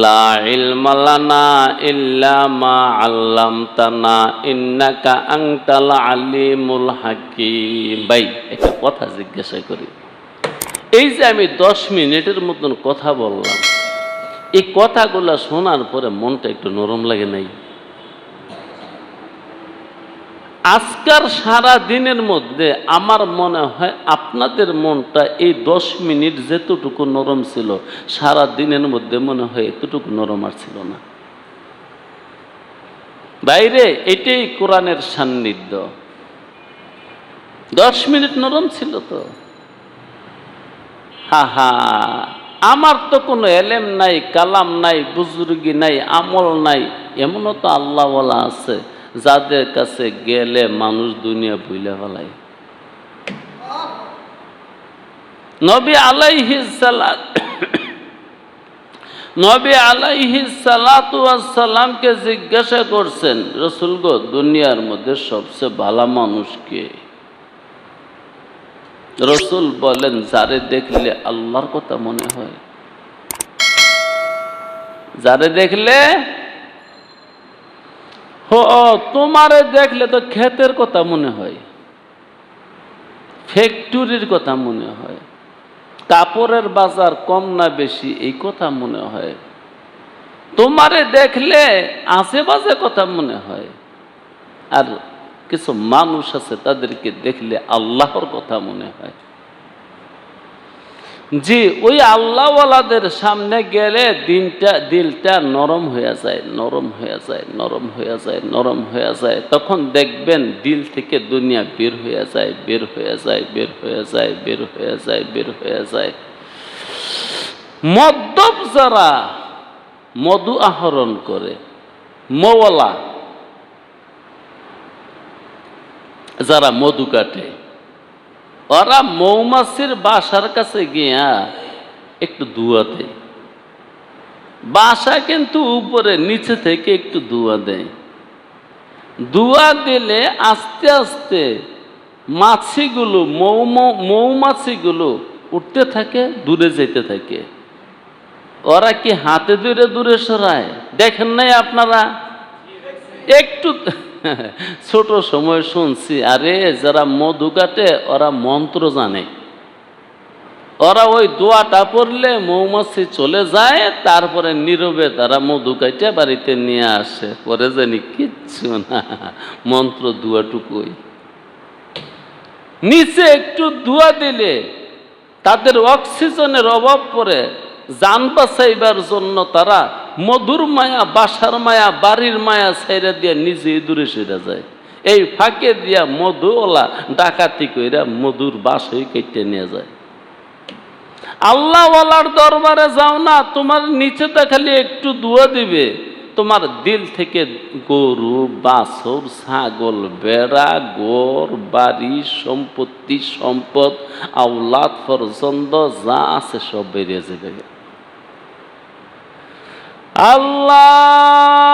লা ইলমা লানা ইল্লা মা আল্লামতানা ইন্নাকা আনতাল আলিমুল হাকিম। ভাই একটা কথা জিজ্ঞাসা করি, এই যে আমি 10 মিনিটের মতন কথা বললাম, এই কথাগুলো শোনার পরে মনটা একটু নরম লাগে নাই? আজকার সারা দিনের মধ্যে আমার মনে হয় আপনাদের মনটা এই 10 মিনিট যেতটুকু নরম ছিল, সারা দিনের মধ্যে মনে হয় এতটুকু নরম আর ছিল না। বাইরে এটাই কোরআনের সান্নিধ্য। 10 মিনিট নরম ছিল তো। হা হা, আমার তো কোনো এলেম নাই, কালাম নাই, বুজুর্গি নাই, আমল নাই, এমনও তো আল্লাহওয়ালা আছে যাদের কাছে গেলে মানুষ দুনিয়া ভুলে ফেলায়। নবী আলাইহিস সালাতু ওয়াস সালামকে জিজ্ঞাসা করছেন, রাসূল গো, দুনিয়ার মধ্যে সবচেয়ে ভালো মানুষ কে? রাসূল বলেন, যারে দেখলে আল্লাহর কথা মনে হয়। যারে দেখলে, তোমারে দেখলে তো ক্ষেতের কথা মনে হয়, ফ্যাক্টরির কথা মনে হয়, কাপড়ের বাজার কম না বেশি এই কথা মনে হয়। তোমারে দেখলে আশেপাশে কথা মনে হয়। আর কিছু মানুষ আছে তাদেরকে দেখলে আল্লাহর কথা মনে হয়। জি, ওই আল্লাহওয়ালাদের সামনে গেলে দিলটা নরম হয়ে যায়, নরম হয়ে যায়, নরম হয়ে যায়, নরম হয়ে যায়। তখন দেখবেন দিল থেকে দুনিয়া বের হয়ে যায়, বের হয়ে যায়, বের হয়ে যায়, বের হয়ে যায়, বের হয়ে যায়। মদ্যপ যারা মধু আহরণ করে, মওয়ালা যারা মধু কাটে, ওরা মৌমাছির বাসার কাছে গিয়া একটু দুয়া দেয়। বাসা কিন্তু উপরে, নিচে থেকে একটু দুয়া দেয়। দুয়া দিলে আস্তে আস্তে মাছিগুলো, মৌমাছিগুলো উঠতে থাকে, দূরে যেতে থাকে। ওরা কি হাতে ধরে দূরে সরায়? দেখেন নাই আপনারা? একটু ছোট সময় শুনছি, আরে যারা মধু কাটে ওরা মন্ত্র জানে, ওরা ওই দোয়াটা পড়লে মৌমাছি চলে যায়, তারপরে নীরবে তারা মধু কাটে বাড়িতে নিয়ে আসে। পরে জানি কিচ্ছু না, মন্ত্র দুয়াটুকুই। নিচে একটু দুয়া দিলে তাদের অক্সিজেনের অভাব পড়ে, জান বাঁচাইবার জন্য তারা মধুর মায়া, বাসার মায়া, বাড়ির মায়া ছেড়ে দিয়ে নিজেই দূরে সরে যায়। এই ফাঁকে দিয়া মধুওয়ালা ডাকাতি কইরা মধুর বাসায় কেটে নিয়ে যায়। আল্লাহওয়ালার দরবারে যাও না, তোমার নিচেতে খালি একটু দুয়া দিবে, তোমার দিল থেকে গরু, বাছর, ছাগল, বেড়া, ঘর বাড়ি, সম্পত্তি, সম্পদ, আওলাদ পর্যন্ত যা আছে সব বেরিয়ে যাবে। আল্লাহ